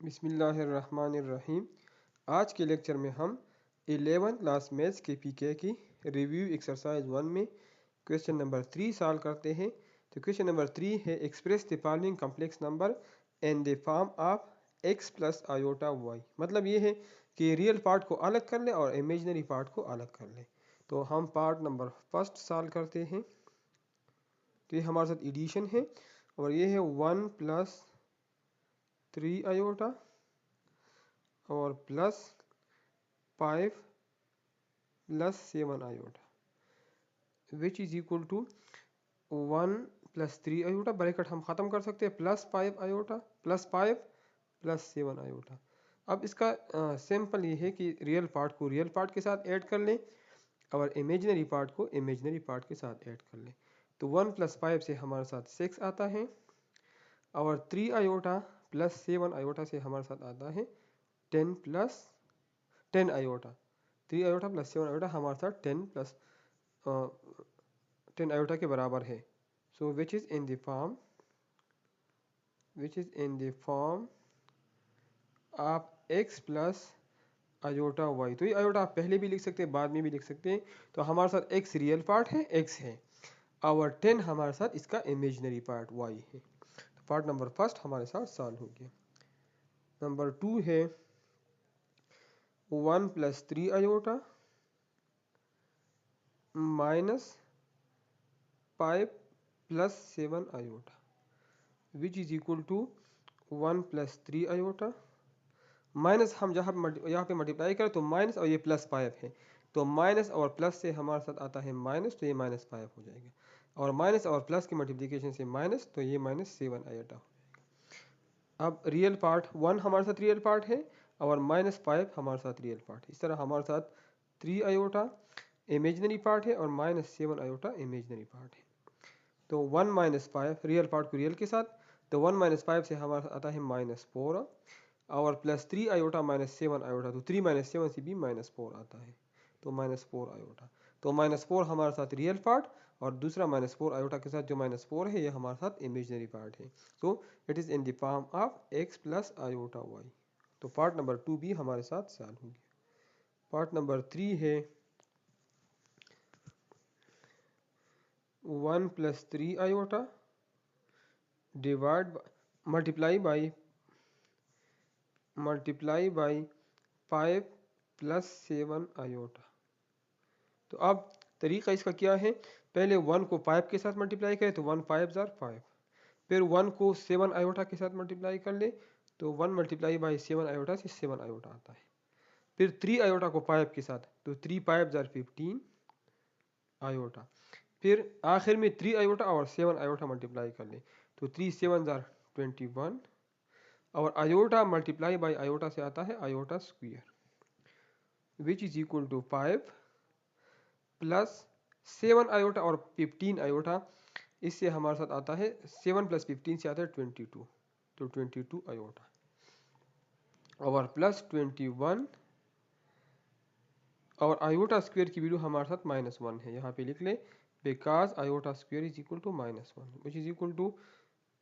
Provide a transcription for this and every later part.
बिस्मिल्लाहिर्रहमानिर्रहीम। आज के लेक्चर में हम 11th क्लास मैथ्स के पीके की रिव्यू एक्सरसाइज 1 में क्वेश्चन नंबर 3 सॉल्व करते हैं। तो क्वेश्चन नंबर 3 है express the following complex number in the form of x plus iota y। मतलब ये है कि रियल पार्ट को अलग कर ले और इमेजिनरी पार्ट को अलग कर ले। तो हम पार्ट नंबर फर्स्ट सॉल्व करते हैं। तो ये हमारे साथ एडिशन है और ये है 1 प्लस 3 आयोटा और plus 5 plus 7 iota which is equal to 1 plus 3 iota, bracket हम ख़त्म कर सकते हैं, plus 5 iota plus 5 plus 7 iota. अब इसका सिंपल ये है कि रियल पार्ट को रियल पार्ट के साथ ऐड कर लें और इमेजिनरी पार्ट को इमेजिनरी पार्ट के साथ ऐड कर लें। तो 1 प्लस 5 से हमारे साथ 6 आता है और 3 आयोटा प्लस 7 आयोटा से हमारे साथ आता है 10 plus 10 iota. 3 iota plus 7 iota हमारे साथ 10 प्लस 10 आयोटा के बराबर है। So which is in the form of x plus iota y। तो ये आयोटा आप पहले भी लिख सकते हैं, बाद में भी लिख सकते हैं। तो हमारे साथ x रियल पार्ट है, x है, और 10 हमारे साथ इसका इमेजिनरी पार्ट y है। तो पार्ट नंबर फर्स्ट हमारे साथ सॉल्व हो गया। नंबर 2 है 1 plus 3 iota minus 5 plus 7 iota which is equal to 1 plus 3 iota minus, हम जहाँ यहाँ पे मल्टीप्लाई करें तो माइनस और ये प्लस 5 है, तो माइनस और प्लस से हमारे साथ आता है माइनस, तो ये माइनस 5 हो जाएगा, और माइनस और प्लस की मल्टीप्लिकेशन से माइनस, तो ये माइनस 7 आयोटा हो जाएगा। अब रियल पार्ट 1 हमारे साथ रियल पार्ट है और माइनस 5 हमारे साथ रियल पार्ट है। इस तरह हमारे साथ 3 आयोटा इमेजिनरी पार्ट है और माइनस 7 आयोटा इमेजिनरी पार्ट है। तो 1 माइनस 5 रियल पार्ट को रियल के साथ, तो 1 माइनस 5 से हमारा आता है माइनस 4 और प्लस 3 आयोटा माइनस 7 आयोटा, तो 3 माइनस 7 से भी माइनस 4 आता है, तो माइनस 4 आयोटा। तो माइनस 4 हमारे साथ रियल पार्ट और दूसरा माइनस 4 आयोटा के साथ जो माइनस 4 है ये हमारे साथ इमेजिनरी पार्ट है। So it is in the form of x plus iota y। तो पार्ट नंबर 2 भी हमारे साथ सॉल्व हो गया। पार्ट नंबर 3 है 1 plus 3 iota divide multiply by 5 plus 7 iota. तो अब तरीका इसका क्या है, पहले 1 को 5 के साथ मल्टीप्लाई करें तो 1 5 ज़ार 5, फिर 1 को 7 आयोटा के साथ मल्टीप्लाई कर ले तो 1 मल्टीप्लाई बाई 7 आयोटा से 7 आयोटा आता है, फिर 3 आयोटा को 5 के साथ तो 3 5 ज़ार 15 आयोटा, फिर आखिर में 3 आयोटा और 7 आयोटा मल्टीप्लाई कर ले तो 3 7 ज़ार 21, और आयोटा मल्टीप्लाई बाई आयोटा से आता है iota square which is equal to 5 plus 7 iota और 15 आयोटा, इससे हमारे साथ आता है 7 प्लस 15 से आता है 22, तो 22 आयोटा और प्लस 21, और आयोटा स्क्वायर की वैल्यू हमारे साथ -1 है, यहाँ पे लिख ले because iota square is equal to -1 which is equal to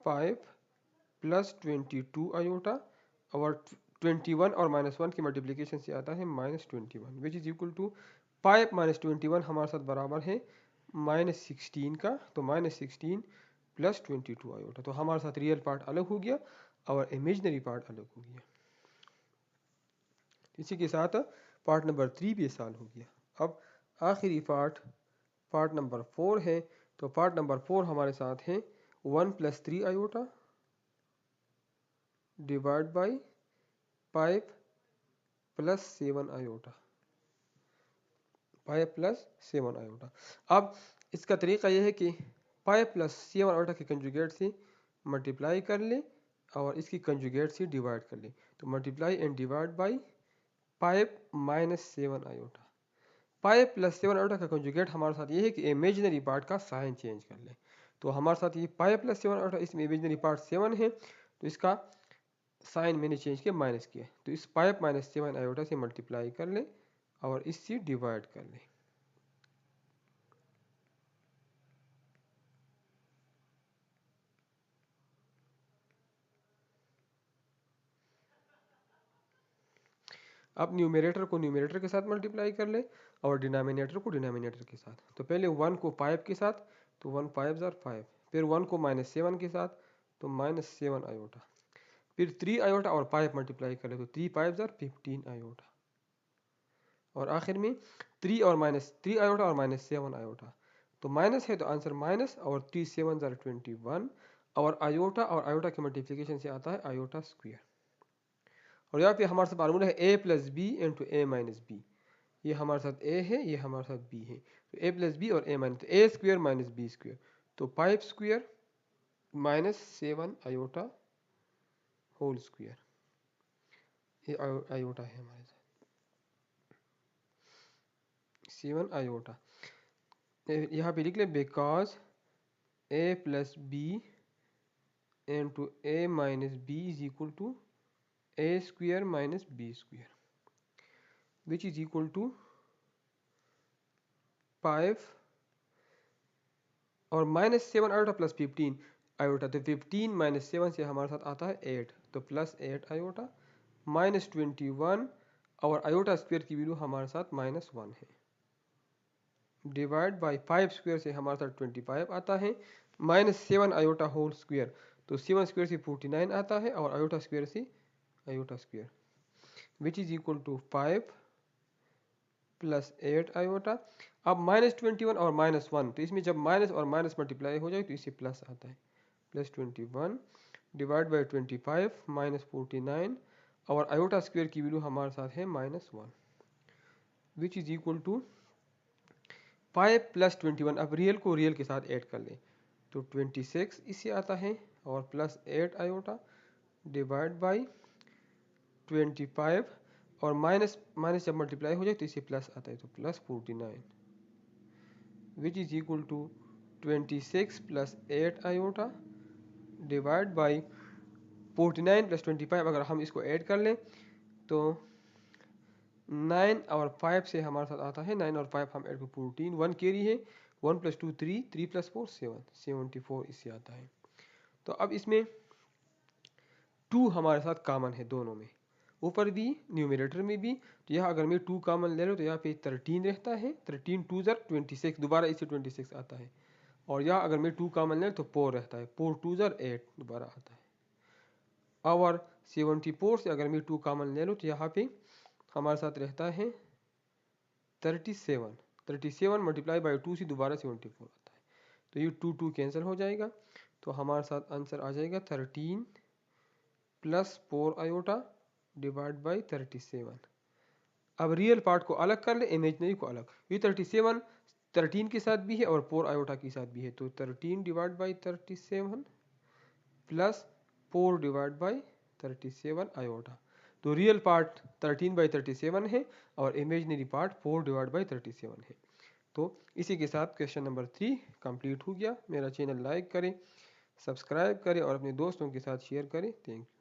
5 plus 22 iota और 21 और -1 की मल्टीप्लिकेशन से आता है -21 which is equal to 5 minus 21 हमारे साथ बराबर है -16 का, तो -16 प्लस 22 आयोटा। तो हमारे साथ रियल पार्ट अलग हो गया और इमेजिनरी पार्ट अलग हो गया। इसी के साथ पार्ट नंबर 3 भी सॉल्व हो गया। अब आखिरी पार्ट नंबर 4 है। तो पार्ट नंबर 4 हमारे साथ है 1 plus 3 iota divide by 5 plus 7 iota, 5 plus 7 iota. अब इसका तरीका यह है कि 5 प्लस 7 आयोटा के कंजुगेट से मल्टीप्लाई कर ले और इसकी कंजुगेट से डिवाइड कर ले, तो multiply and divide by 5 minus 7 iota. 5 plus 7 iota का कंजुगेट हमारे साथ ये है कि इमेजिनरी पार्ट का साइन चेंज कर ले, तो हमारे साथ ये 5 प्लस 7 आयोटा, इसमें इमेजिनरी पार्ट 7 है तो इसका साइन मैंने चेंज किया, माइनस किया, तो इस 5 माइनस 7 आयोटा से मल्टीप्लाई कर ले और इससे डिवाइड कर ले। अब न्यूमरेटर को न्यूमरेटर के साथ मल्टीप्लाई कर ले और डिनोमिनेटर को डिनोमिनेटर के साथ। तो पहले 1 को 5 के साथ, तो 1 5 5। फिर 1 को -7 के साथ, तो -7 आयोटा। फिर 3 आयोटा और 5 मल्टीप्लाई कर ले, तो 3 5 15 आयोटा। और आखिर में 3 आयोटा और -7 आयोटा। तो माइनस है तो आंसर माइनस, और 3 7 21, और आयोटा के मल्टीप्लिकेशन से आता है आयोटा स्क्वायर। और यहाँ पे हमारे साथ फार्मूला है a plus B into A minus B. ये हमारे साथ a है, ये हमारे साथ b है। तो a प्लस बी और a माइनस, तो a square minus b square, तो 5 square minus 7 iota whole square. ये आयोटा है हमारे साथ 7 आयोटा। यहाँ पे लिख ले because a plus B into A minus B is equal to a square minus b square, which is equal to 5 और -7 आयोटा प्लस 15 आयोटा। तो 15 -7 से हमारे साथ आता है 8, तो प्लस 8 आयोटा -21, और आयोटा स्क्वायर की वैल्यू हमारे साथ -1 है। डिवाइड बाय 5 स्क्वायर से हमारे साथ 25 आता है, -7 आयोटा होल स्क्वायर, तो 7 स्क्वायर से 49 आता है, और आयोटा स्क्वायर से iota square, which is equal to 5 plus 8 iota. अब -21 और -1, तो इसमें जब माइनस और माइनस मल्टीप्लाई हो जाए तो इससे प्लस आता है, +21 डिवाइड बाई 25 -49, और आयोटा स्क्वायर की वैल्यू हमारे साथ है -1, which is equal to 5 plus 21। अब रियल को रियल के साथ ऐड कर लें, तो 26 इससे आता है, और प्लस 8 आयोटा डिवाइड बाई 25, और माइनस माइनस जब मल्टीप्लाई हो जाए तो इससे प्लस आता है, तो +49, which is equal to 26 plus 8 iota divide by 49 plus 25। अगर हम इसको ऐड कर लें तो 9 और 5 से हमारे साथ आता है, 9 और 5 हम ऐड कर 14, 1 कैरी है, 1 + 2 3, 3 + 4 7, 74 इससे आता है। तो अब इसमें 2 हमारे साथ कॉमन है दोनों में, ऊपर भी न्यूमरेटर में भी। तो यहाँ अगर मैं 2 कॉमन ले लूँ तो यहाँ पे 13 रहता है, 13 2 26, दोबारा इससे 26 आता है। और यहाँ अगर मैं 2 कॉमन ले तो 4 रहता है, 4 2 8 दोबारा आता है। और 74 से अगर मैं 2 कॉमन ले लूँ तो यहाँ पे हमारे साथ रहता है 37, 37 मल्टीप्लाई बाई 2 से दोबारा 74 आता है। तो ये 2 2 कैंसिल हो जाएगा, तो हमारे साथ आंसर आ जाएगा 13 प्लस 4 आयोटा डिवाइड बाई 37। अब रियल पार्ट को अलग कर ले, इमेजनरी को अलग। ये 37 13 के साथ भी है और 4 आयोटा के साथ भी है, तो 13 divide by 37 plus 4 divide by 37 iota. तो रियल पार्ट 13/37 है और इमेजनरी पार्ट 4 डिवाइड बाई 37 है। तो इसी के साथ क्वेश्चन नंबर 3 कंप्लीट हो गया। मेरा चैनल लाइक करें, सब्सक्राइब करें और अपने दोस्तों के साथ शेयर करें। Thank you.